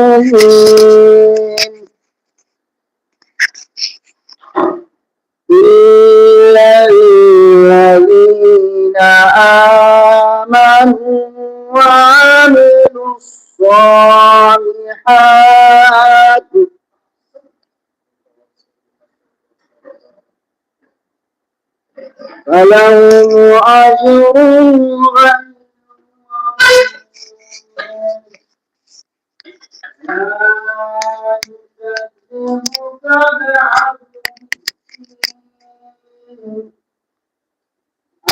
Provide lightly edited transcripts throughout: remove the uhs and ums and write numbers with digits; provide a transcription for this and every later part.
الكافرين إلا الذين آمنوا وعملوا الصالحات فلهم أجر غير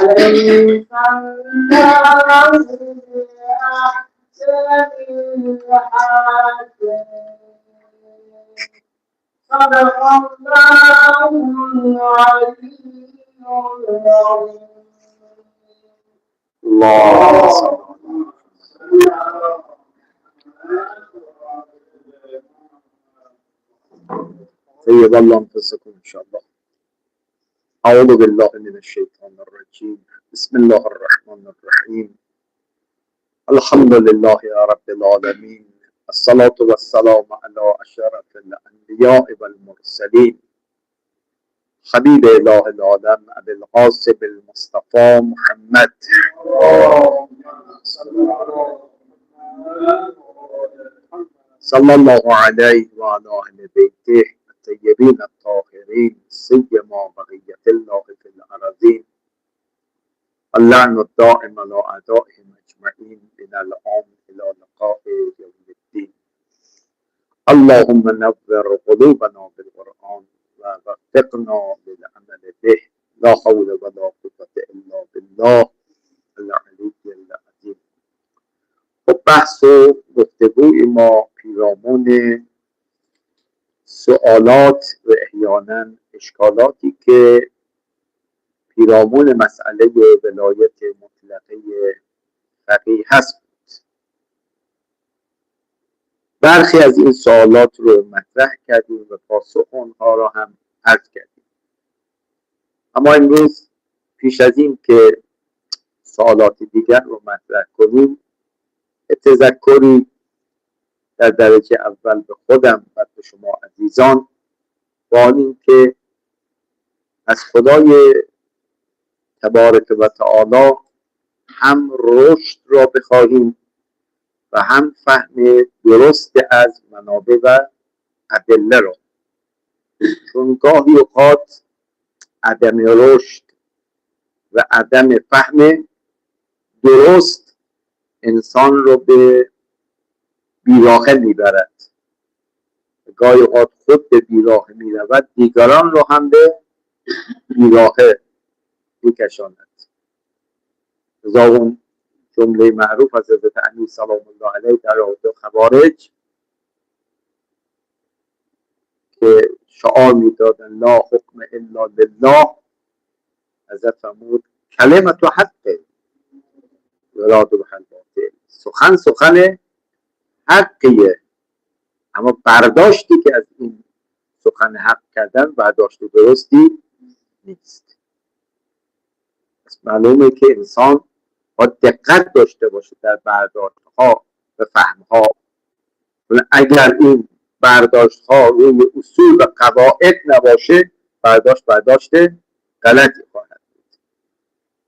أليس الله بأحسن الحاكمين صدق الله العلي العظيم الله طيب الله أنفسكم إن شاء الله. أعوذ بالله من الشيطان الرجيم. بسم الله الرحمن الرحيم. الحمد لله يا رب العالمين. الصلاة والسلام على أشرف الأنبياء والمرسلين حبيب إله العالم أبي القاسم المصطفى محمد صلى الله عليه وعلى أهل بيته الطيبين الطاهرين سيما بقية الله في الأراضين اللعن الدائم على أعدائهم أجمعين من الآن إلى لقاء يوم الدين. اللهم نور قلوبنا بالقرآن ووفقنا للعمل به لا حول ولا قوة إلا بالله العلي العظيم. خب بحث و گفتگوی ما پیرامون سوالات و احیانا اشکالاتی که پیرامون مسئله ولایت مطلقه فقیه هست بود. برخی از این سوالات رو مطرح کردیم و پاسخ اونها را هم عرض کردیم. اما امروز پیش از این که سوالات دیگر رو مطرح کنیم تذکری در درجه اول به خودم و به شما عزیزان با این که از خدای تبارک و تعالی هم رشد را بخواهیم و هم فهم درست از منابع و ادله را، چون گاهی اوقات عدم رشد و عدم فهم درست انسان رو به بیراهه میبرد، گاهی اوقات خود به بیراهه میرود دیگران رو هم به بیراهه میکشاند. لذا اون جمله معروف از حضرت علی سلام الله علیه در رابطه خوارج که شعار میدادن لا حکم الا لله، حضرت فرمود کلمت و حق وراد و باطل، سخن حقیه اما برداشتی که از این سخن حق کردن برداشت درستی نیست. پس معلومه که انسان باید دقت داشته باشه در برداشت‌ها و فهم‌ها. اگر این برداشت‌ها روی اصول و قواعد نباشه برداشت غلطی خواهد بود.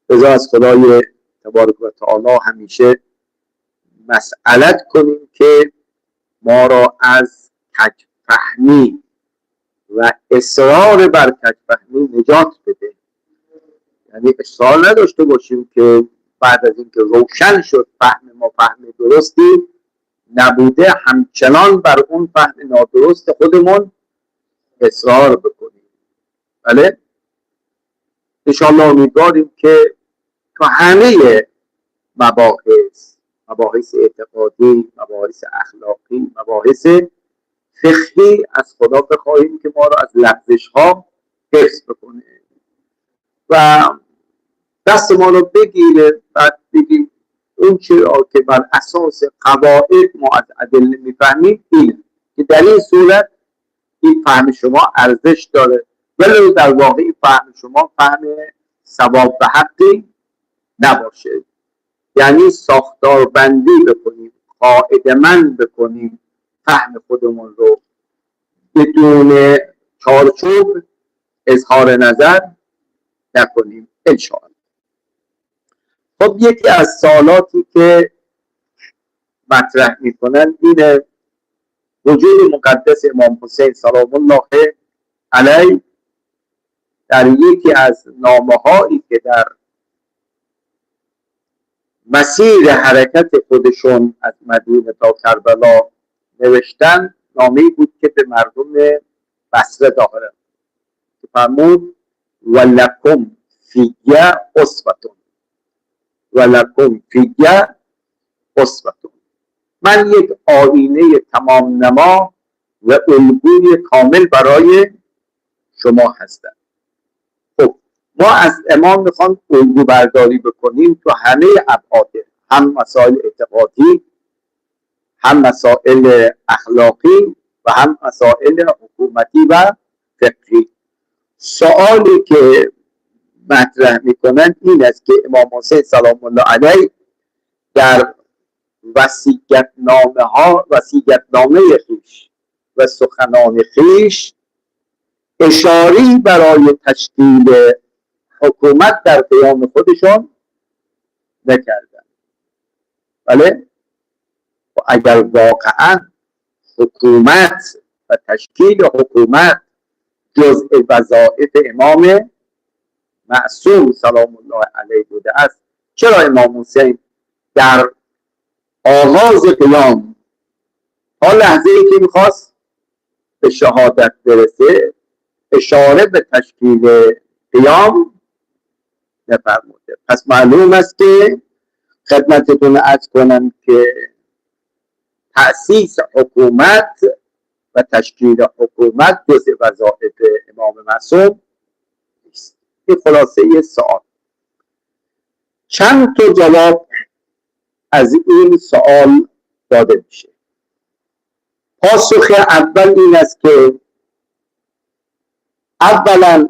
لذا از خدای تبارک و تعالی همیشه مسئلت کنیم که ما را از کج فهمی و اصرار بر کج فهمی نجات بده. یعنی اصرار نداشته باشیم که بعد از اینکه روشن شد فهم ما فهم درستی نبوده همچنان بر اون فهم نادرست خودمون اصرار بکنیم. بله انشاءالله امیدواریم که تو همه مباحث اعتقادی، مباحث اخلاقی، مباحث فقهی از خدا بخواهیم که ما را از لغزش ها حفظ بکنه و دست ما رو بگیره. بعد بگیم اون چرا که بر اساس قواعد ما از ادله میفهمیم اینه که در این صورت این فهم شما ارزش داره، ولی در واقع این فهم شما فهم ثواب و حقی نباشه. یعنی ساختار بندی بکنیم، قاعده‌مند بکنیم فهم خودمون رو، بدون چارچوب اظهار نظر نکنیم انشاءالله. خب یکی از سوالاتی که مطرح میکنن اینه وجود مقدس امام حسین سلام الله علیه در یکی از نامه‌هایی که در مسیر حرکت خودشون از مدینه تا کربلا نوشتن، نامه‌ای بود که به مردم بصره داره که فرمود ولکم فیه اسوتون، ولکم فیه اسوتون، من یک آینه تمام نما و الگوی کامل برای شما هستم. خب ما از امام میخوام الگو برداری بکنیم تو همه ابعاد، هم مسائل اعتقادی، هم مسائل اخلاقی و هم مسائل حکومتی و فقهی. سوالی که مطرح میکنن این است که امام حسین سلام الله علیه در وصیت‌نامه خویش و سخنان خویش اشاری برای تشکیل حکومت در قیام خودشون نکردن. بله، و اگر واقعا حکومت و تشکیل حکومت جزء وظایف امام معصوم سلام الله علیه بوده است، چرا امام حسین در آغاز قیام تا لحظه ای که میخواست به شهادت برسه اشاره به تشکیل قیام نفرموده؟ پس معلوم است که خدمتتون عرض کنم که تأسیس حکومت و تشکیل حکومت جزء وظایف امام معصوم نیست. این خلاصه سوال. چند تا جواب از این سوال داده میشه. پاسخ اول این است که اولا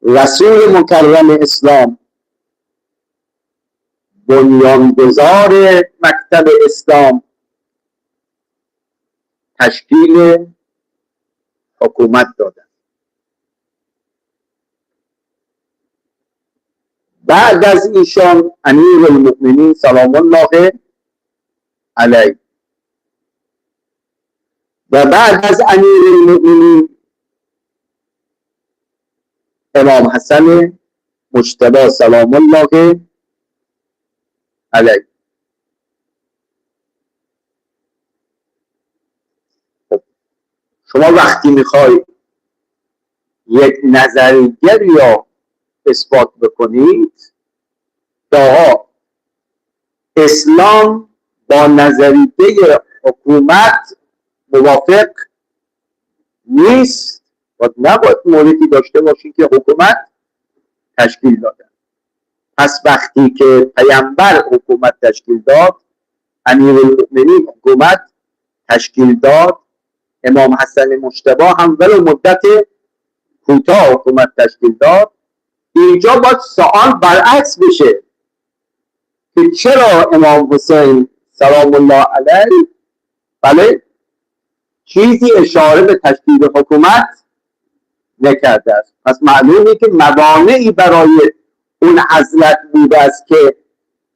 رسول مکرم اسلام، بنیانگذار مکتب اسلام، تشکیل حکومت دادن. بعد از ایشان امیرالمؤمنین سلام الله علیه و بعد از امیرالمؤمنین امام حسن مجتبی سلام الله علیه. شما وقتی میخوای یک نظریه یا اثبات بکنید که اسلام با نظریه حکومت موافق نیست و نباید موردی داشته باشید که حکومت تشکیل دادن. پس وقتی که پیامبر حکومت تشکیل داد، امیرالمؤمنین حکومت تشکیل داد، امام حسن مجتبی هم ولو مدت کوتاه حکومت تشکیل داد، اینجا باید سوال برعکس بشه که چرا امام حسین سلام الله علیه بله چیزی اشاره به تشکیل حکومت نکرده است. پس معلومه که موانعی برای اون عزلت بوده است که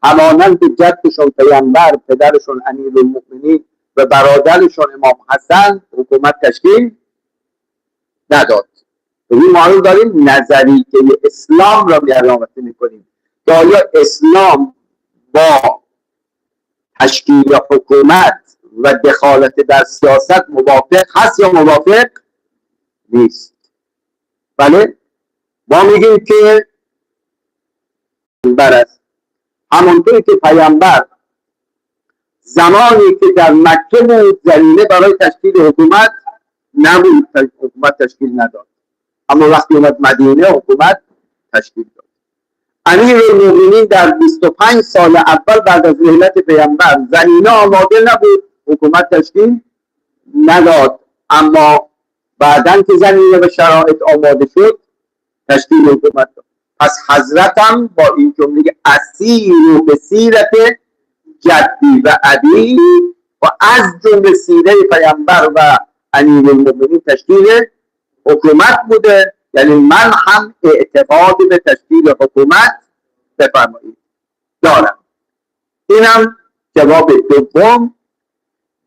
همانند جدشون پیامبر، پدرشون امیرالمؤمنین و برادرشون امام حسن حکومت تشکیل نداد. این ما رو داریم نظریه اسلام را بیانات میکنیم که آیا اسلام با تشکیل حکومت و دخالت در سیاست موافق هست یا موافق نیست؟ بله، ما میگیم که برست همونطوری که پیامبر زمانی که در مکه بود زمینه برای تشکیل حکومت نبود، حکومت تشکیل نداد، اما وقتی اومد مدینه حکومت تشکیل داد. امیرالمؤمنین در 25 سال اول بعد از ولادت پیامبر زمینه آماده نبود، حکومت تشکیل نداد، اما بعدن که زمینه و شرایط آماده شد تشکیل حکومت داد. پس حضرتم با این جمله اسیر و به سیرت جدی و ابی و از جمله سیره پیامبر و امیرالمؤمنین تشکیل حکومت بوده، یعنی من هم اعتقاد به تشکیل حکومت بفرمایید دارم. اینم جواب دوم.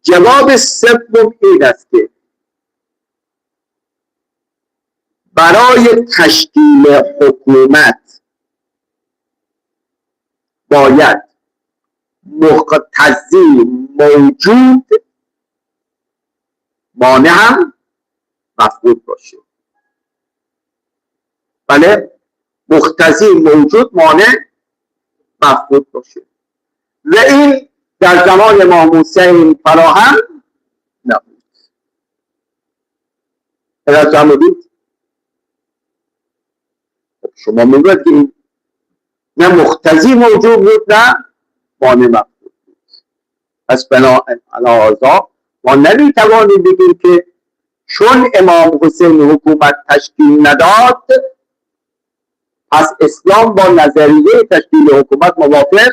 جواب سوم این است که برای تشکیل حکومت باید مقتضی موجود مانع هم مفقود باشه. بله، مقتضی موجود مانع مفقود باشه و این در زمان امام حسین فراهم نبود. ارائه فرمودید. شما میگوید که این نه مقتضی موجود بود نه مانع مفقود بود. پس بنابراین ما نمیتوانیم بگیم که چون امام حسین حکومت تشکیل نداد پس اسلام با نظریه تشکیل حکومت موافق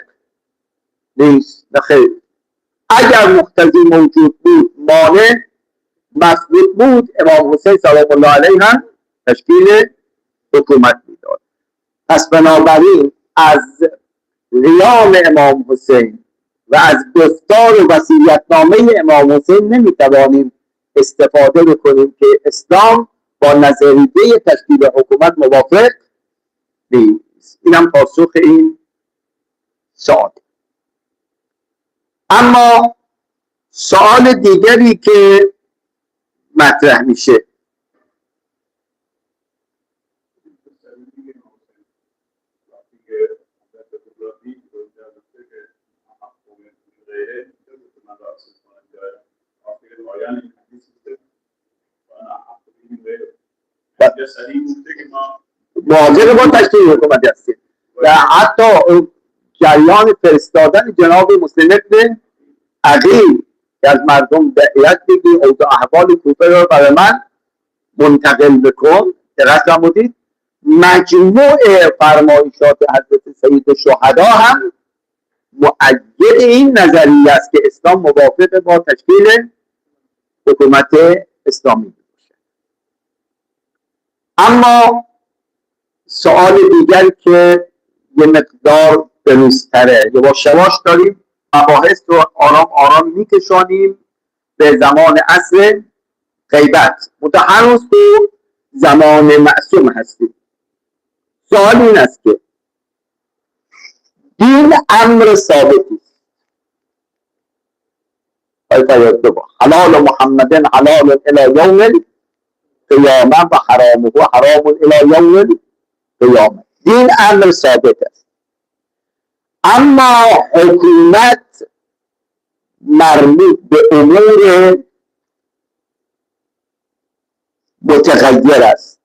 نیست. نخیر، اگر مقتضی موجود بود مانع مفقود بود امام حسین سلام الله علیه هم تشکیل حکومت میداد. پس بنابراین از قیام امام حسین و از گفتار و وصیت‌نامه امام حسین نمیتوانیم استفاده بکنیم که اسلام با نظریه تشکیل حکومت موافق نیست. اینم پاسخ این سوال. اما سوال دیگری که مطرح میشه موافق با تشکیل حکومت هستیم و حتی جریان فرستادن جناب مسلم ابن عقیل که از مردم دعیت بگی اوضاع احوال کوفه رو برای من منتقل بکن. دقت فرمودید مجموع فرمایشات حضرت سید شهدا هم مؤید این نظریه است که اسلام موافق با تشکیل حکومت اسلامی باشه. اما سوال دیگر که یه مقدار بروزتره، یواش یواش داریم مباحث رو آرام آرام میکشانیم به زمان عصر غیبت، هنوز تو زمان معصوم هستیم. سوال این است که دین امر ثابتی حلال محمد حلال الی یوم القیامه و حرامه حرام الی یوم القیامه. دین امر ثابت است، اما حکومت مربوط به امور متغیر است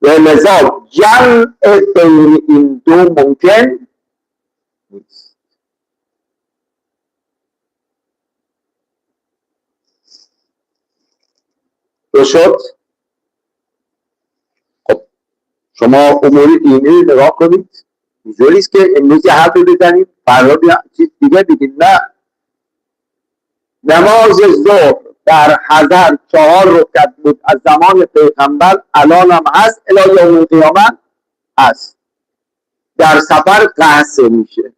و لذا جمع بین این دو ممکن نیست. شد خب شما امور دینی نگاه کنید، اینجوری است که امروز یه حرفی بزنید فردا چیز دیگه بگید. نه، نماز ظهر در حضر 4 رکعت بود از زمان پیغمبر، الان هم هست، الی یوم القیامه هست. در سفر قصر میشه.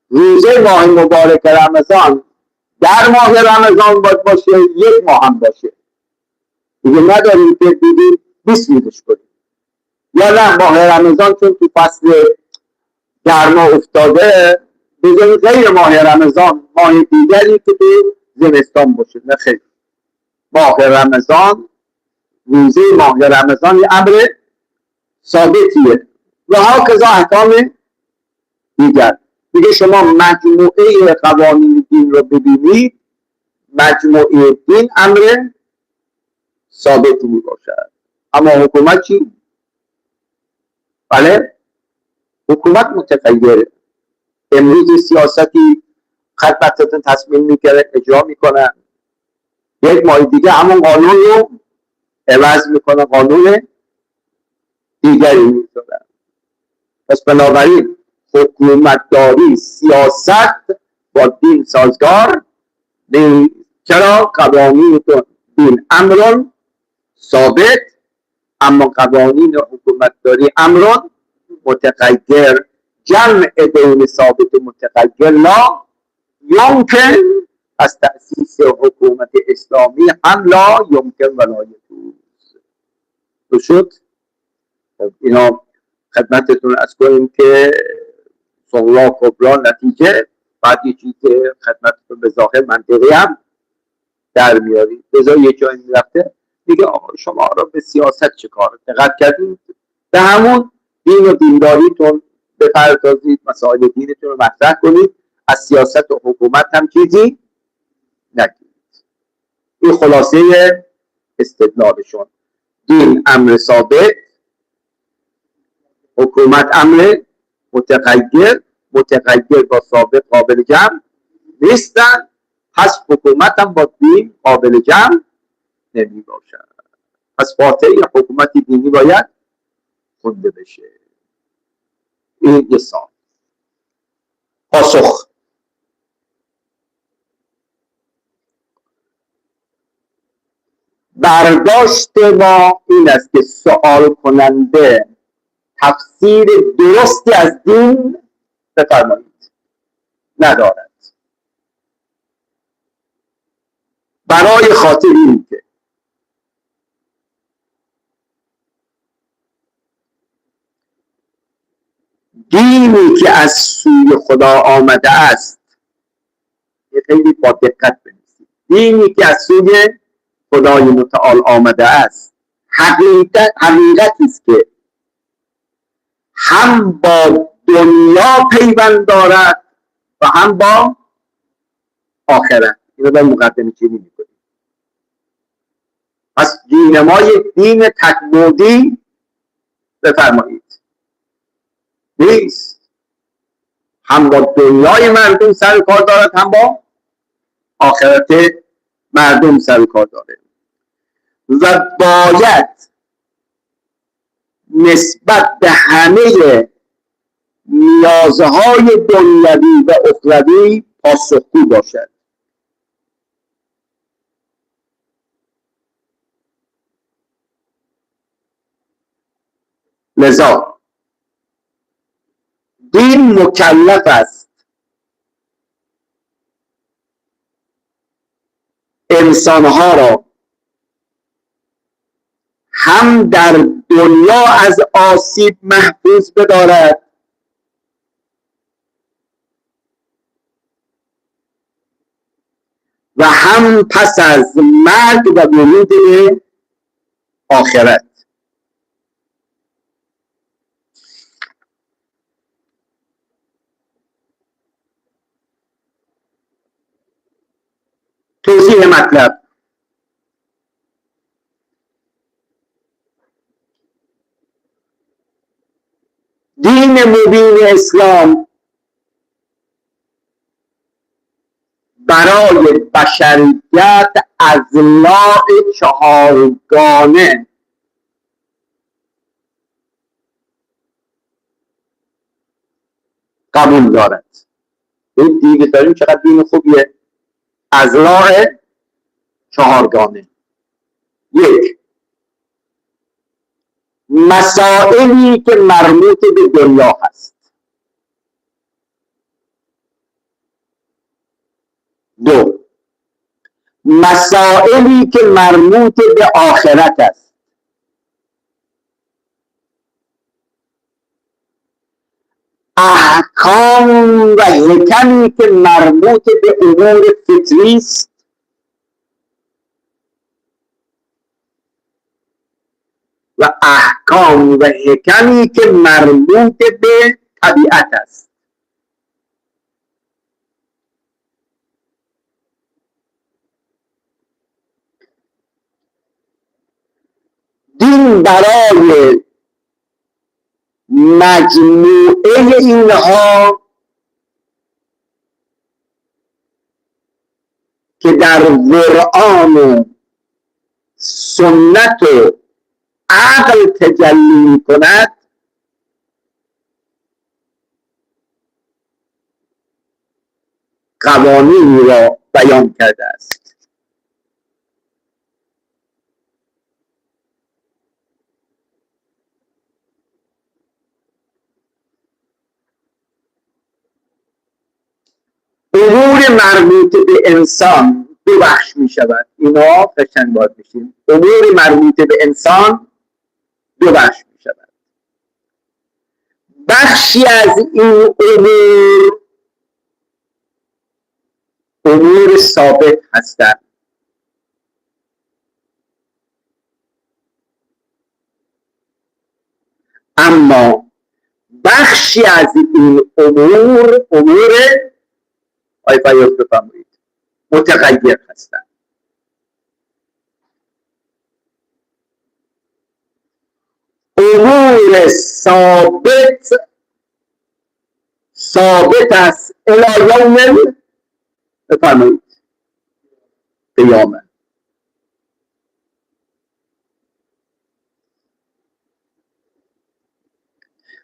روزه ماه مبارک رمضان در ماه رمضان باید باشه، 1 ماه هم باشه، دیگه نداریم که دیدیم 20 روزش کنیم. یا نه ماه رمضان چون تو فصل گرما افتاده بذاریم غیر ماه رمضان ماه دیگری که تو زمستان باشه. نه خیلی، ماه رمضان روزه ماه رمضان یه امر ثابتیه و هاکذا احکام دیگر. دیگه شما مجموعه قوانین دین رو ببینید، مجموعه دین امر ثابتی می باشد. اما حکومت چی؟ بله، حکومت متغیره. امروز سیاستی خدمتتون تصمیم میگیره اجرا میکنن، 1 ماه دیگه همون قانون رو عوض میکنه، قانون دیگری میذارن. پس بنابراین حکومتداری، سیاست با دین سازگار نیست. چرا؟ قوانین دین امرون ثابت، اما قوانین حکومتداری امرون متغیر. جمع بین ثابت و متغیر لا یمکن، از تأسیس حکومت اسلامی هم لا یمکن و لا یجوز. تو شد. خب اینا خدمتتون از کنیم که صغرا کبرا نتیجه، بعد یه چیز که خدمتتون به ظاهر منطقی هم در میارید. بذار یه جایی میرفته میگه آقا شما را به سیاست چه کار؟ دقت کردید؟ به همون دین و دینداریتون بپردازید، مسائل دینتون رو مطرح کنید، از سیاست و حکومت هم چیزی نگید. این خلاصه استدلالشون. دین امر ثابت، حکومت امر متغیر، متغیر با ثابت قابل جمع نیستن، پس حکومت هم با دین قابل جمع نمی باشد. پس فاتحه حکومت دینی باید خونده بشه. این یه سال. پاسخ: برداشت ما این است که سوال کننده تفسیر درستی از دین بفرمایید ندارد، برای خاطر این که دینی که از سوی خدا آمده است، یه خیلی با دقت بنویسید، دینی که از سوی خدای متعال آمده است حقیقتی است که هم با دنیا پیوند دارد و هم با آخرت. اینو در مقدمه چینی میکنیم. پس دین ما یک دین تکبودی بفرمایید نیست، هم با دنیای مردم سر کار دارد هم با آخرت مردم سر کار دارد و باید نسبت به همه نیازهای دنیوی و اخروی پاسخگو باشد. لذا دین مکلف است انسانها را هم در دنیا از آسیب محفوظ بدارد و هم پس از مرگ و ورود آخرت. توضیح مطلب: دین مبین اسلام برای بشریت اضلاع چهارگانه قبول دارد. این دیگه داریم چقدر دین خوبیه. اضلاع چهارگانه: یک، مسائلی که مربوط به دنیا هست. دو، مسائلی که مربوط به آخرت است. احکام و حکمی که مربوط به امور فطری است و احکام و حکمی که مربوط به طبیعت است. دین برای مجموعه اینها که در قرآن و سنت و عقل تجلی می کند، قوانینی را بیان کرده است. امور مربوط به انسان دو بخش می شود. اینا قشنگ باید بشیم. امور مربوط به انسان دو بخش می شود. بخشی از این امور ثابت هستند، اما بخشی از این امور آی فیاض بفرمایید متغیر هستند. امور ثابت است الی یوم بفرمایید قیامه،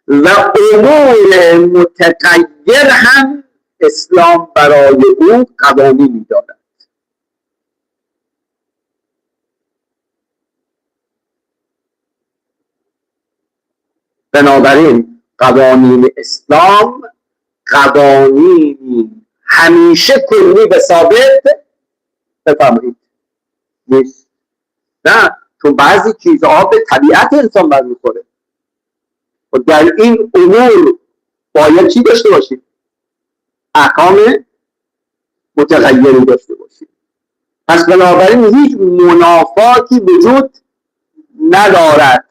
و امور متغیر هم اسلام برای او قوانینی دارد. بنابراین قوانین اسلام قوانینی همیشه کلی به ثابت بفرمایید نیست. نه، چون بعضی چیزها به طبیعت انسان برمیخوره و در این امور باید چی داشته باشیم؟ احکام متغیری داشته باشیم. پس بنابراین هیچ منافاتی وجود ندارد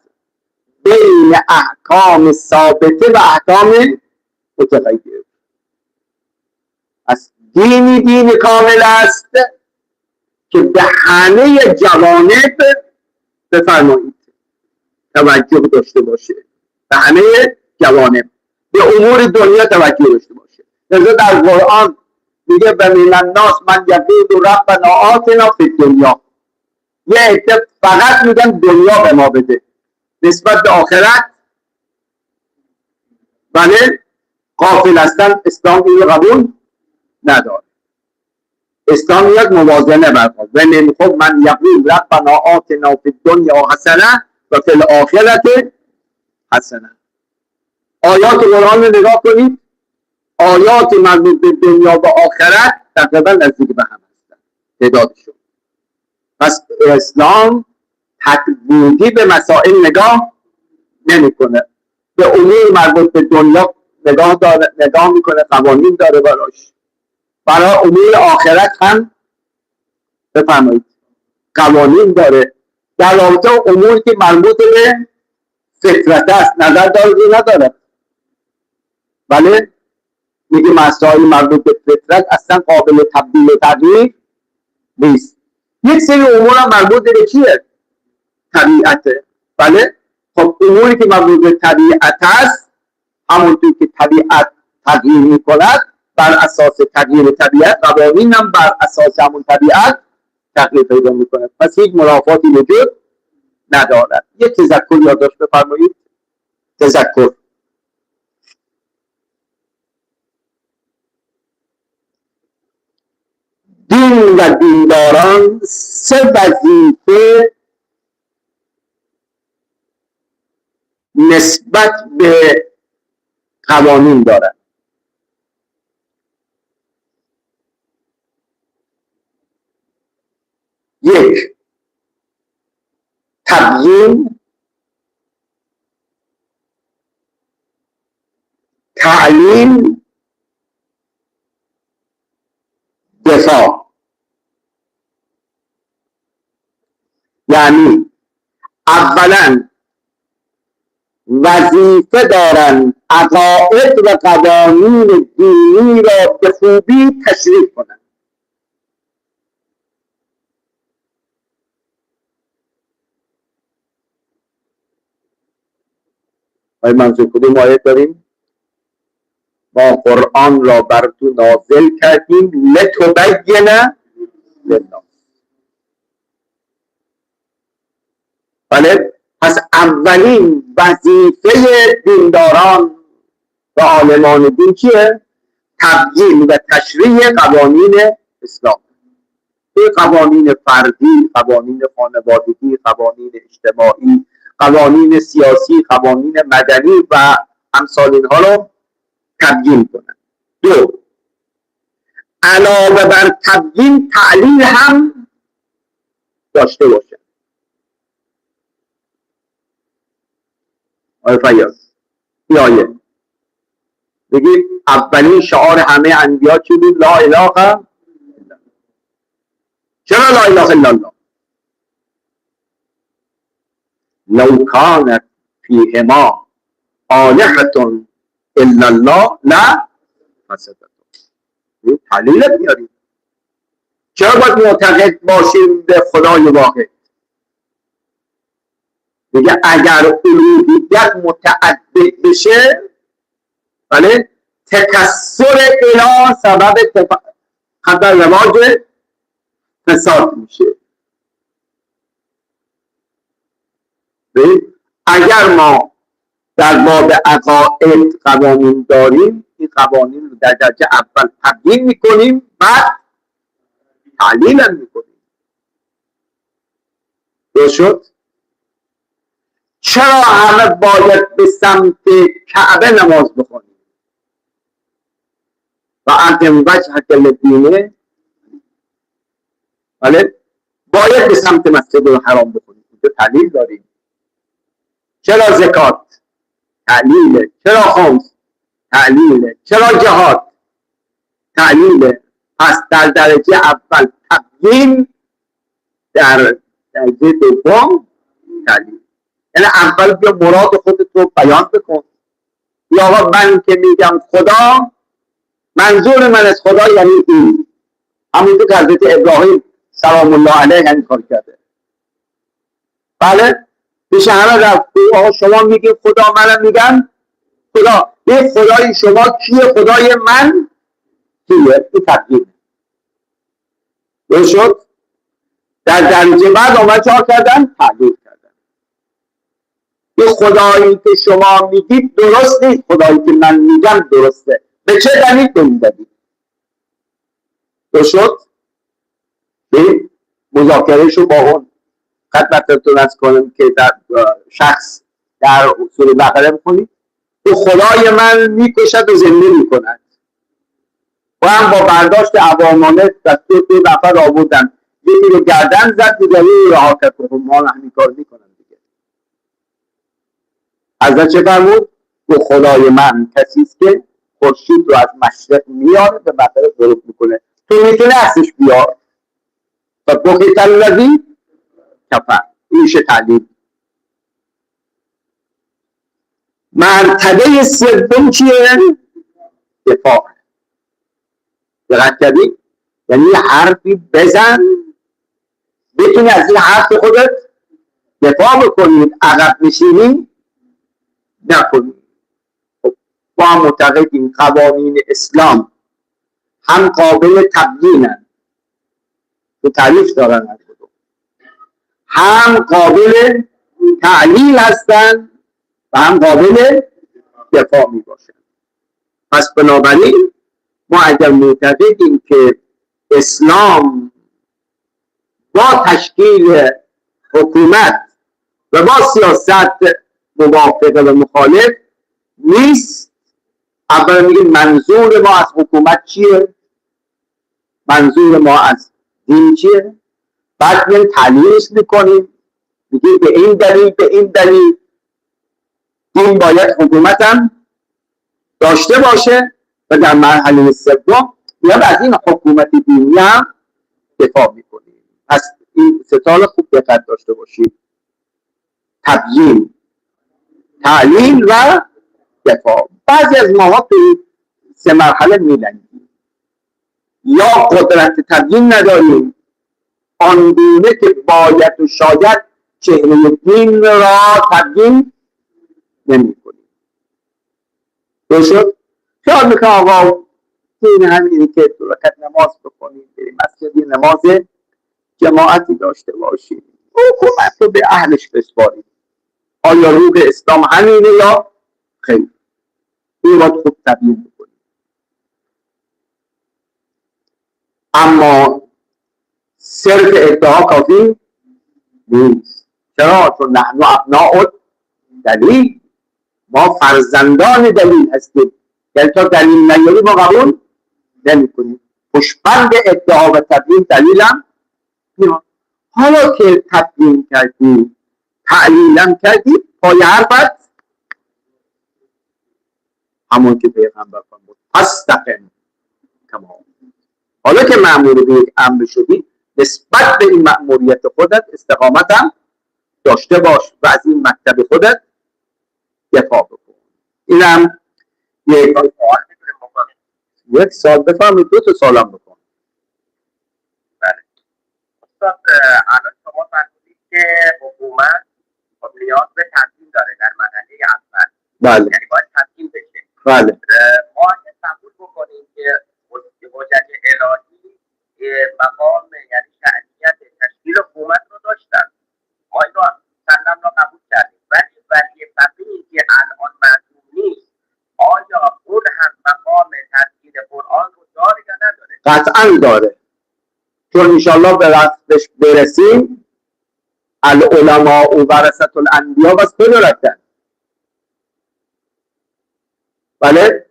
بین احکام ثابته و احکام متغیر. از دین کامل است که به همه جوانب بفرمایید توجه داشته باشه، به همه جوانب، به امور دنیا توجه داشته باشه. لذا در قرآن میگه و من الناس من یقول ربنا آتنا فی الدنیا، یه عده فقط میگن دنیا به ما بده، نسبت به آخرت بله غافل هستن. اسلام این قبول نداره. اسلام میاد موازنه برقرار و نمیخواد من یقول ربنا آتنا فی الدنیا حسنه و فی الاخرت حسنه. آیات قرآن رو نگاه کنید، آیات مربوط به دنیا و آخرت تقریبا نزدیک به هم هستن تعدادشون. پس اسلام تطبیقی به مسائل نگاه نمیکنه، به امور مربوط به دنیا نگاه میکنه، قوانین داره براش. برای امور آخرت هم بفرمایید قوانین داره. در رابطه امور که مربوط به فطرت است نظر داره نداره. بله میگه مسائل مربوط به فطرت اصلا قابل تبدیل و تغییر نیست. یک سری امور هم مربوط به چیه؟ طبیعته. بله خب اموری که مربوط به طبیعت است، همونطور که طبیعت تغییر میکند، بر اساس تغییر طبیعت قوانین هم بر اساس همون طبیعت تغییر پیدا میکنه. پس هیچ منافاتی وجود ندارد. یک تذکر یادداشت بفرمایید. تذکر دین و دینداران سه وظیفه نسبت به قوانین دارند. یک، تبیین، تعلیم، دفاع. یعنی اولا وظیفه دارند عقاید و قوانین دینی را به خوبی تشریح کنند. آیا منظور کدوم آیت داریم؟ ما قرآن را بر تو نازل کردیم لتبین للناس. بله، پس اولین وظیفه دینداران و عالمان دین چیه؟ تبیین و تشریح قوانین اسلام. این قوانین فردی، قوانین خانوادگی، قوانین اجتماعی، قوانین سیاسی، قوانین مدنی و امثال اینها رو تبیین کنن. دو، علاوه بر تبیین تعلیل هم داشته باشن. آقای فیاض این آیه بگید اولین شعار همه انبیا چی بود؟ لا اله الا الله. چرا لا اله الا الله؟ لو كانت فيهما آلهة الا الله لا فسدتا. تعلیل بیارید. چرا باید معتقد باشیم به خدای واحد؟ میگه اگر الوهیت متعدد بشه، بله، تکثر اله سبب خطر رواج فساد میشه. اگر ما در باب عقاید قوانین داریم، این قوانین رو در درجه اول تبیین میکنیم، بعد تعلیل هم میکنیم. درست شد؟ چرا همه باید به سمت کعبه نماز بخونیم؟ و اقم وجهک للدین، بله، باید به سمت مسجد الحرام بخونیم. تعلیل داریم. چرا زکات؟ تعلیله. چرا خمس؟ تعلیله. چرا جهاد؟ تعلیله. پس در درجه اول تبیین، در درجه دوم تعلیل. یعنی اول بیا مراد خودت رو بیان بکن. یا آقا من که میگم خدا، منظور من از خدا یعنی این. همونطور که حضرت ابراهیم سلام الله علیه این کار کرده. بله، پیش همه رفت. آقا شما میگید خدا، منم میگم خدا. این خدای شما کیه؟ خدای من کیه؟ این تبیین. درست شد؟ در درجه بعد آمد چهار کردن؟ تعلیل کردن. این خدایی که شما میگید درست نیست، خدایی که من میگم درسته. به چه دلیل دلیل؟ درست شد؟ به مذاکرهشو با اون خدمتتون از کنم که در شخص در سوره بقره میخونید که خدای من میکشد و زنده میکند و هم با برداشت عوامانه دستور دو نفر آوردن، یکی رو گردن زد، دیگری رو رها کرد. ما همین کار میکنن دیگه. حضرت چه فرمود؟ که خدای من کسی است که خورشید رو از مشرق میاره به مغرب غروب میکنه. تو میتونه ازش بیار و بخیت الذی کفر. این میشه تعلیل. مرتبه سوم چیه؟ دفاع. دقت کردی؟ یعنی حرفی بزن بتونی از این حرف خودت دفاع بکنید، عقب نشینی نکنید. خب با معتقدین قوانین اسلام هم قابل تبیینن که تعریف دارن از خودم، هم قابل تعلیل هستن و هم قابل دفاع می باشن. پس بنابراین ما اگر معتقدیم که اسلام با تشکیل حکومت و با سیاست موافق و مخالف نیست، اول میگیم منظور ما از حکومت چیه، منظور ما از دین چیه، بعد میگیم تعلیلش میکنیم، میگیم به این دلیل به این دلیل دین باید حکومت هم داشته باشه و در مرحله سوم میاد از این حکومت دینی هم دفاع میکنیم. پس این ستاره خوب دقت داشته باشید: تبیین، تعلیل و دفاع. بعضی از ماها به سه مرحله میلنگیم. یا قدرت تبیین نداریم آنگونه که باید و شاید چهره دین را تبیین نمی کنیم. درست؟ خیال میکنم آقا این همینی که دو رکعت نماز بکنیم، بریم مسجد نماز جماعتی داشته باشیم، حکومت رو به اهلش بسپارید. آیا روح اسلام همینه یا خیر؟ این باید خوب تبیین بکنید. اما صرف ادعا کافی نیست. چرا؟ چون نحن ابناء دلیل، ما فرزندان دلیل هستیم. یعنی تا دلیل نیاری ما قبول نمی‌کنیم. پشبند ادعا و تبیین دلیلم میاد. حالا که تبیین کردی، تعلیلم کردی، پای حرفت همون که پیغمبر فرمود فاستقم کما. حالا که مأمور به یک امر شدی، نسبت به این مأموریت خودت استقامت هم داشته باش و از این مکتب خودت دفاع بکن. اینم یک سال بفهمید، 2 تا سالم بکن. بله استاد، الان شما فرمودید که حکومت نیاز به تدوین داره در مرحله اول. بله یعنی باید تدوین بشه. بله ما اگه قبول بکنیم که حجت الهی مقام یعنی شأنیت تشکیل حکومت رو داشتن، ما این رو سلم را قبول کردیم، ولی فقیهی که الان معصوم نیست آیا اون هم مقام تدوین قرآن رو داره یا نداره؟ قطعا داره، چون انشالله بهش برسیم. العلماء و ورثة الانبیاء بس کجا رفتن؟ بله،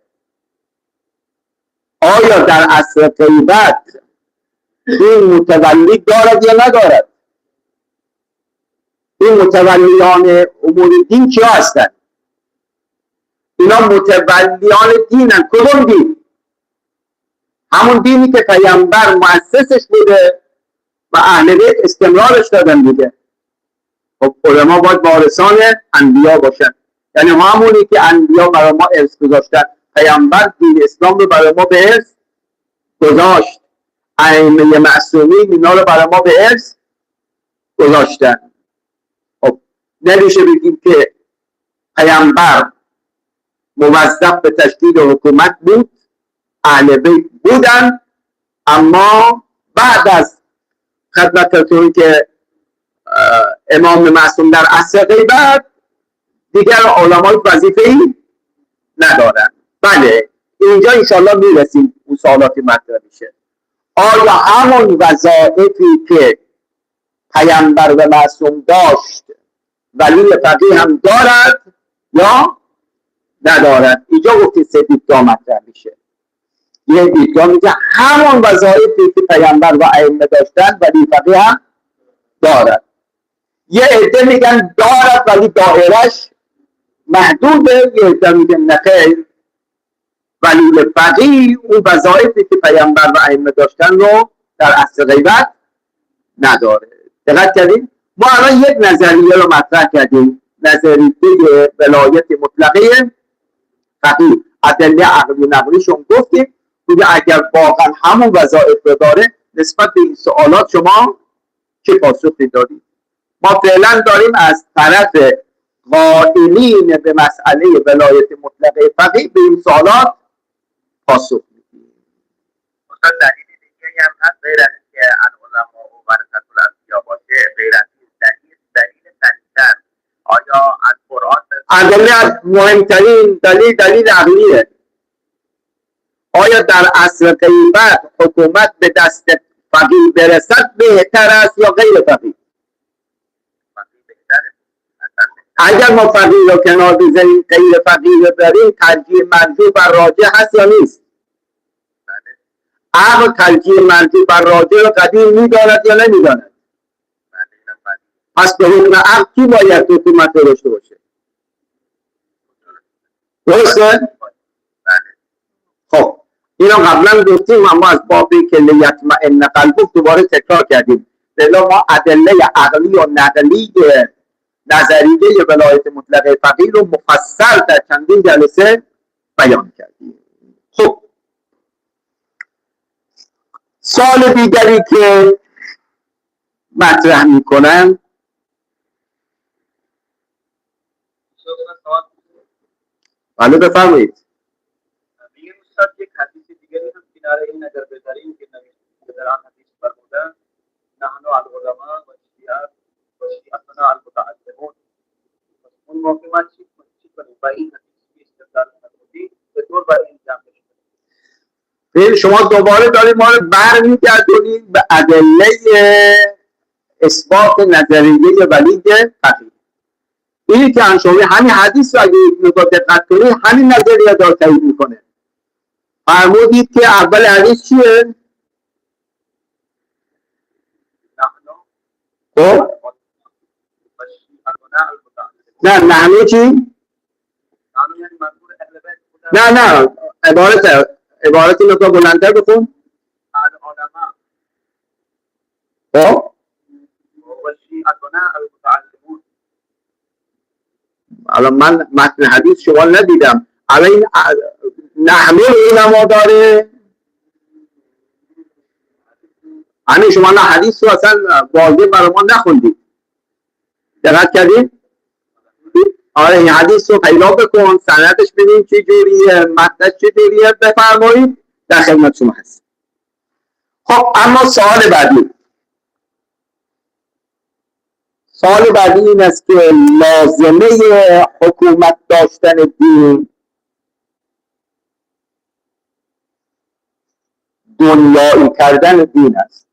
آیا در عصر غیبت این متولی دارد یا ندارد؟ این متولیان امور دین کیا هستند؟ اینا متولیان دینن. کدوم دین؟ همون دینی که پیامبر مؤسسش بوده و اهل بیت استمرارش دادن دیگه. خب علما باید وارثان انبیا باشن، یعنی همونی که انبیا برای ما ارث گذاشتن. پیامبر دین اسلام رو برای ما به ارث گذاشت، ائمه معصومین اینا رو برای ما به ارث گذاشتن. خب نمیشه بگیم که پیامبر موظف به تشکیل حکومت بود، اهل بیت بودن، اما بعد از خدمتتون که امام معصوم در عصر غیبت دیگر علمای وظیفه‌ای ندارن. بله اینجا انشالله میرسیم اون سوالاتی مطرح میشه. آیا همون وظایفی که پیامبر و معصوم داشت ولی فقیه هم دارد یا ندارد؟ اینجا گفتید 3 دیدگاه مطرح میشه. یه دیدگاه میگه همون وظایفی که پیامبر و ائمه داشتن ولی فقیه هم دارد. یه عده میگن دارد ولی دایرش محدوده. یه عده میگن نخیر، ولی فقیه اون وظایفی که پیامبر و ائمه داشتن رو در عصر غیبت نداره. دقت کردیم؟ ما الان یک نظریه رو مطرح کردیم، نظریه ولایت مطلقه فقیه. ادله عقلی نقلیشون گفتیم دیگه. اگر واقعا همون وظایف رو داره، نسبت به این سوالات شما چه پاسخی دارید؟ ما فعلا داریم از طرف قائلین به مسئله ولایت مطلقه فقیه به این سوالات پاسخ میدیم. استاد دلیل دیگه هم هست غیر از که العلماء و ورثة الانبیاء باشه، غیر از این دلیل سریع‌تر آیا از قرآن ادله مهمترین دلیل عقلیه. آیا در عصر غیبت حکومت به دست فقیه برسد بهتر است یا غیر فقیه؟ اگر ما فقیه رو کنار بذاریم غیر فقیه رو داریم، ترجیح مرجوح بر راجح هست یا نیست؟ عقل ترجیح مرجوح بر راجح رو قدیم میداند یا نمیداند؟ پس به حکم عقل کی باید حکومت رو داشته باشه؟ درسته؟ خب اینو قبلا گفتیم، اما از بابی که لیطمئن قلبک دوباره تکرار کردیم. لذا ما ادله عقلی و نقلی نظریه ولایت مطلقه فقیه رو مفصل در چندین جلسه بیان کردیم. خب سوال دیگری که مطرح میکنن، بله بفرمایید. میگه استاد یک حدیث دیگری هم کنار این نظر بذاریم که در آن حدیث فرمودن نحن العلماء و الشیعه ببین شما دوباره دارید ما رو برمیگردونید به ادله اثبات نظریه ولید فقیه. اینی که انشاءالله همین حدیث رو اگه نگاه دقت کنید همین نظریه دار تایید میکنه. فرمودید که اول حدیث چیه؟ خب نه نحنو چی؟ نه عبارت نکته بلندتر بکن. خب الان من متن حدیث شما ندیدم، الان این نحنو علما داره. همین شما نه حدیث رو اصلا واضح برای ما نخوندید، دقت کردید؟ آره این حدیث رو پیدا بکن، سندش ببین چه جوریه، متنش چه جوریه، بفرمایید در خدمت شما هست. خب اما سوال بعدی این است که لازمه حکومت داشتن دین دنیایی کردن دین است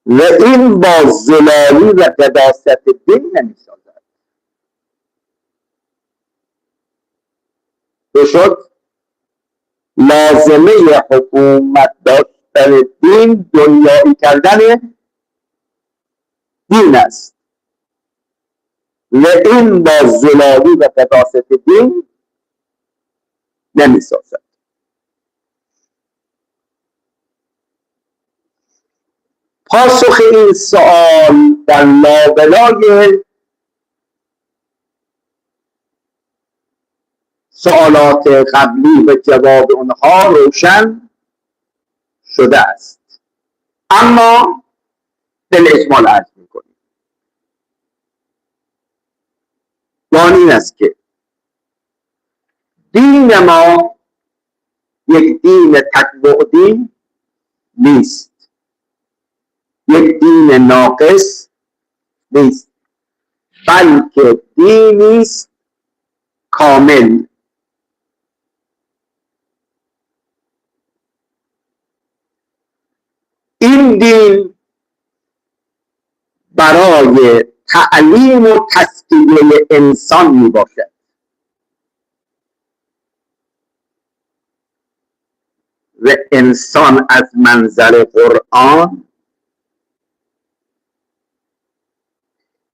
و این با زلالی و قداست دین نمی‌سازد. شد لازمه حکومت داشتن دین دنیایی کردن دین است و این با زلالی و قداست دین نمی‌سازد. پاسخ این سوال در لابلای سوالات قبلی و جواب اونها روشن شده است، اما بالاجمال عرض می‌کنیم. وان این است که دین ما یک دین تک‌بعدی نیست، یک دین ناقص نیست، بلکه دینی است کامل. این دین برای تعلیم و تزکیه انسان می باشد و انسان از منظر قرآن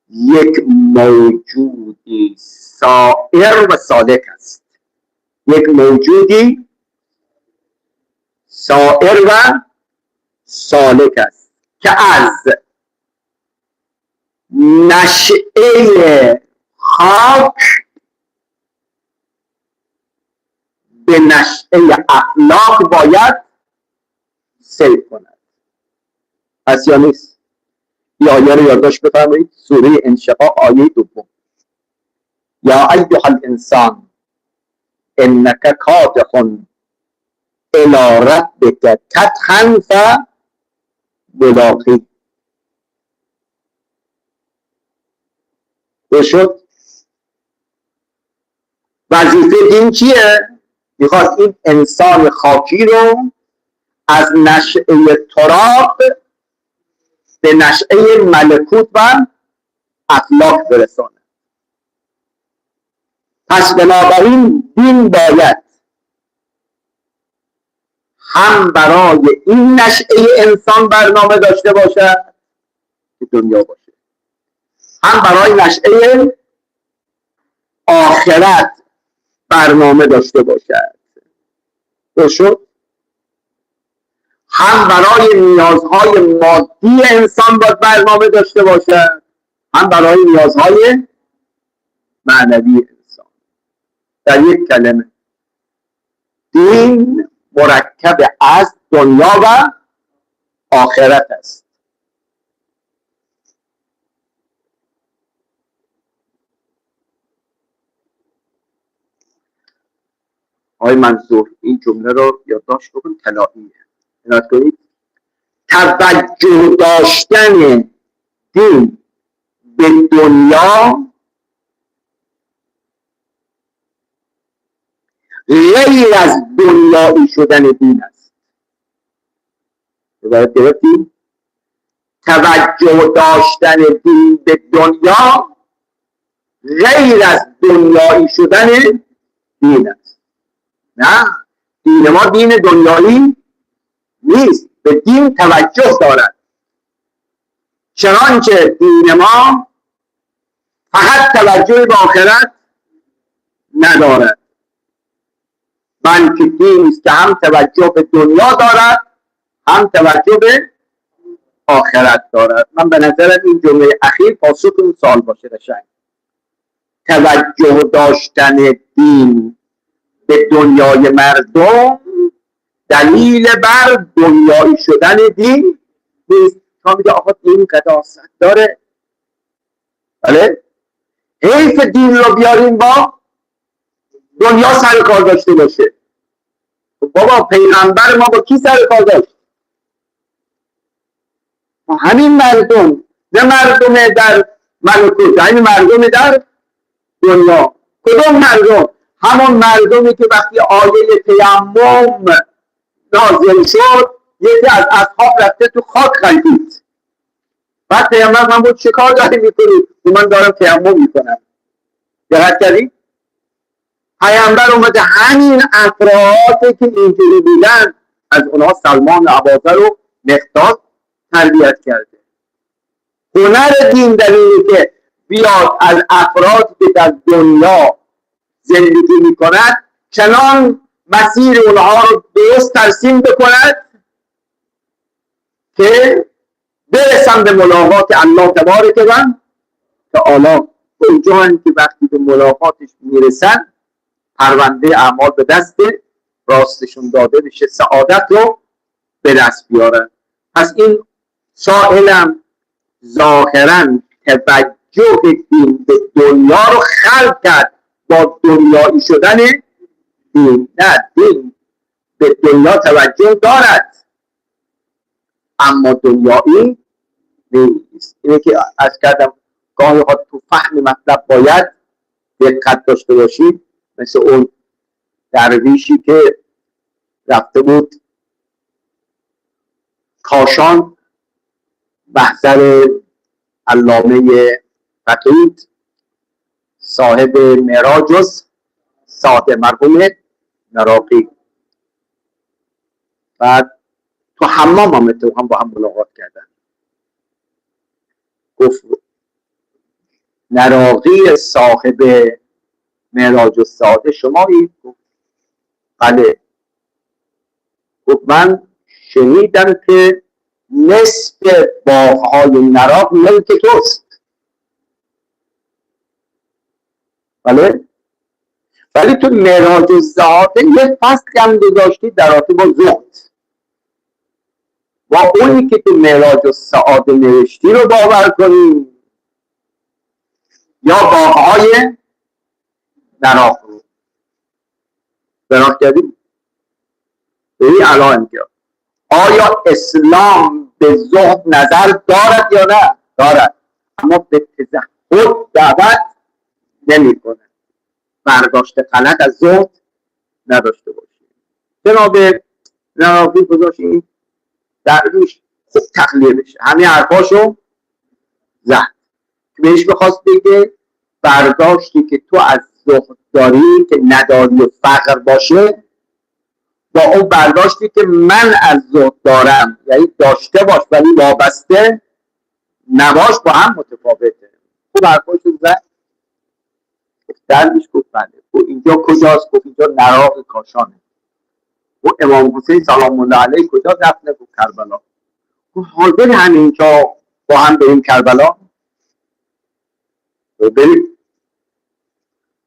یک موجودی سائر و سالک است، یک موجودی سائر و سالک است که از نشأه خاک به نشأه اخلاق باید سیر کند. پس یا نیست؟ این آیه رو یادداشت بفرمایید، سوره انشقاق آیه 2. یا ایها الانسان انک کادح الی ربک کدحا فملاقیه. بشد وظیفه دین چیه؟ میخواد این انسان خاکی رو از نشأه تراب به نشأه ملکوت و اخلاق برسانه. پس بنابراین دین باید هم برای این نشأه انسان برنامه داشته باشد که دنیا باشه، هم برای نشأه آخرت برنامه داشته باشد. شد هم برای نیازهای مادی انسان باید برنامه داشته باشد، هم برای نیازهای معنوی انسان. در یک کلمه دین مرکب از دنیا و آخرت است. آقای منصور این جمله رو یادداشت بکن، طلاییه. عنایت کنید. توجه داشتن دین به دنیا غیر از دنیایی شدن دین است. باید گرفتیم توجه داشتن دین به دنیا غیر از دنیایی شدن دین است. نه، دین ما دین دنیایی نیست، به دین توجه دارد، چنانچه دین ما فقط توجه به آخرت ندارد، بلکه دینی است که هم توجه به دنیا دارد هم توجه به آخرت دارد. من به نظرم این جمله اخیر پاسخ اون سوال باشه. قشنگ توجه داشتن دین به دنیای مردم دلیل بر دنیایی شدن دین نیست. تا میگه آقا دین قداست داره، بله، حیف دین رو بیاریم با دنیا سر کار داشته باشه. بابا پیغمبر ما با کی سر کار داشت؟ همین مردم، نه مردم در ملکوت، همین مردم در دنیا. کدوم مردم؟ همون مردمی که وقتی آیه تیمم نازل شد یکی از اصحاب رفته تو خاک خندید. بعد پیامبر من بود چه کار داری میکنی؟ من دارم تیمم میکنم. دقت کردید؟ پیامبر اومده همین افرادی که اینجوری بودن از اونها سلمان ابوذر رو مقداد تربیت کرده. هنر دین در اینه که بیاد از افرادی که در دنیا زندگی میکند چنان مسیر اونها رو درست ترسیم بکند که برسن به ملاقات الله تبارک و تعالی. اونجایی که وقتی به ملاقاتش میرسن پرونده اعمال به دست راستشون داده بشه، سعادت رو به دست بیارن. پس این سائلم ظاهرا توجه دین به دنیا رو خلق کرد با دنیایی شدن دین. نه، دین به دنیا توجه دارد اما دنیایی نیست. اینه که از کردم گاهی ها تو فهم مطلب باید دقت داشته باشید. مثل اون درویشی که رفته بود کاشان محضر علامه فقید صاحب معراج الساده مرحوم نراقی. بعد تو حمام هم با هم ملاقات کردن. گفت نراقی صاحب معراج الساده شمایید؟ گفت بله. گفت من شنیدم که نصف باغ‌های نراق ملک توست. بله، ولی تو معراج الساده یه فصلی هم گذاشتی در رابطه با زهد و اونی که تو معراج الساده نوشتی رو باور کنی یا باغ‌های نراق رو. بناخ کردیم ببین الان میگه آیا اسلام به زهد نظر دارد یا نه؟ دارد، اما به تزهد دعوت نمیکنه. برداشت غلط از زهد نداشته باشید. جناب نراقی گذاشت این درویش خوب تخلیه بشه، همه حرفاشو زد. بهش بخواست بگه برداشتی که تو از زهد داری که نداری و فقر باشه با اون برداشتی که من از زهد دارم، یعنی داشته باش ولی وابسته نباش، با هم متفاوته. خوب حرفاشو زد. درویش گفت بله. گفت اینجا کجاست؟ گفت اینجا نراق کاشانه. گفت امام حسین سلام الله علیه کجا دفنه؟ گفت کربلا. گفت حاضر همینجا با هم بریم کربلا؟ بریم.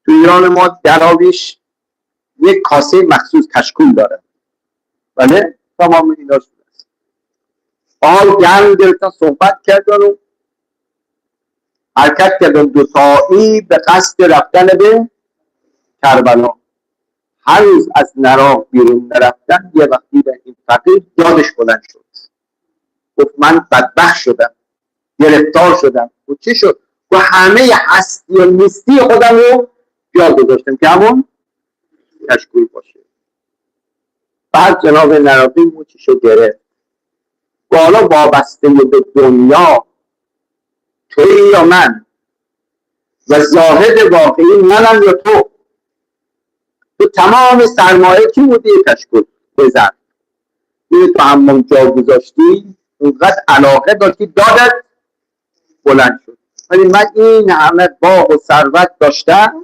تو ایران ما دراویش یک کاسه مخصوص کشکول داره. بله، تمام اینا شده است. آقای گرم گرفتن صحبت کردن و حرکت کردن دو تایی به قصد رفتن به کربلا. هر روز از نراق بیرون نرفتن یه وقتی به این فقیر یادش بلند شد. گفت من بدبخت شدم، گرفتار شدم. گفت چی شد؟ گفت همه هستی و نیستی خودم رو یاد گذاشتم که همون کشکول باشه. بعد جناب نراقی موچشو گرفت، بالا وابسته به دنیا توی یا من و زاهد واقعی منم یا تو تمام سرمایه کی بودی؟ کشکول بزن این تو همون جا گذاشتی، اونقدر علاقه داشتی دادت بلند شد، ولی من این همه باغ و ثروت داشتم،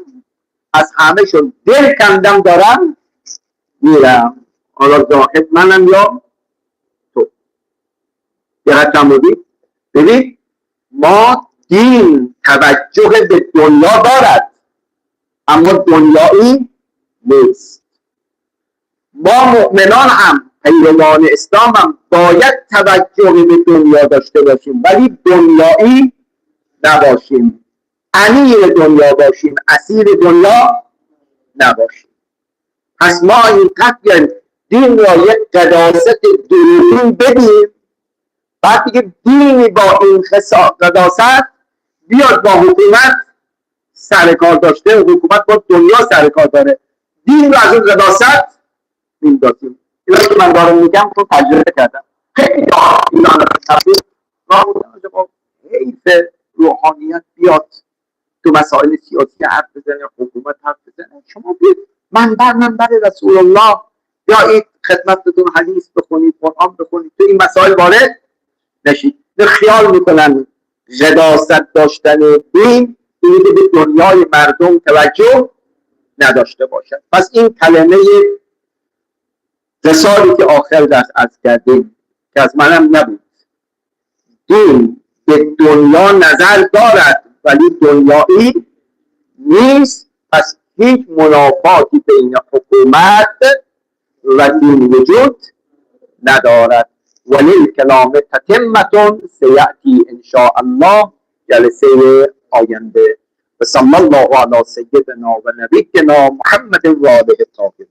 از همه شد دل کندم دارم میرم، حالا زاهد منم یا تو. دقت فرمودید؟ ببین ما دین توجه به دنیا دارد اما دنیایی نیست. ما مؤمنان هم پیروان اسلام هم باید توجه به دنیا داشته باشیم ولی دنیایی نباشیم، امیر دنیا باشیم، اسیر دنیا نباشیم. پس ما اینقدر دین را یک قداست دروغین بدیم، بعد دیگه دینی با این قداست بیاد با حکومت سرکار داشته، حکومت با دنیا سرکار داره، دین رو از اون قداست میندازیم. اینا که من دارم میگم تو تجربه کردم، خیلی ایران رو حیف روحانیت بیاد تو مسائل سیاسی حرف بزنه، حکومت حرف بزنه. شما بیاد منبر رسول الله بیایید خدمتتون حدیث بخونید، قرآن بخونید، تو این مسائل وارد نشید. خیال میکنن قداست داشتن دین اینه که به دنیای مردم توجه نداشته باشد. پس این کلمه رسالی که آخر درس عرض کردیم که از منم نبود، دین به دنیا نظر دارد ولی دنیایی نیست. پس هیچ منافاتی بین حکومت و دین وجود ندارد. ولی کلام تتمتون سیأتی انشاء الله جلسه آینده. و صلی الله علی سیدنا و نبینا محمد و آله الطاهرین.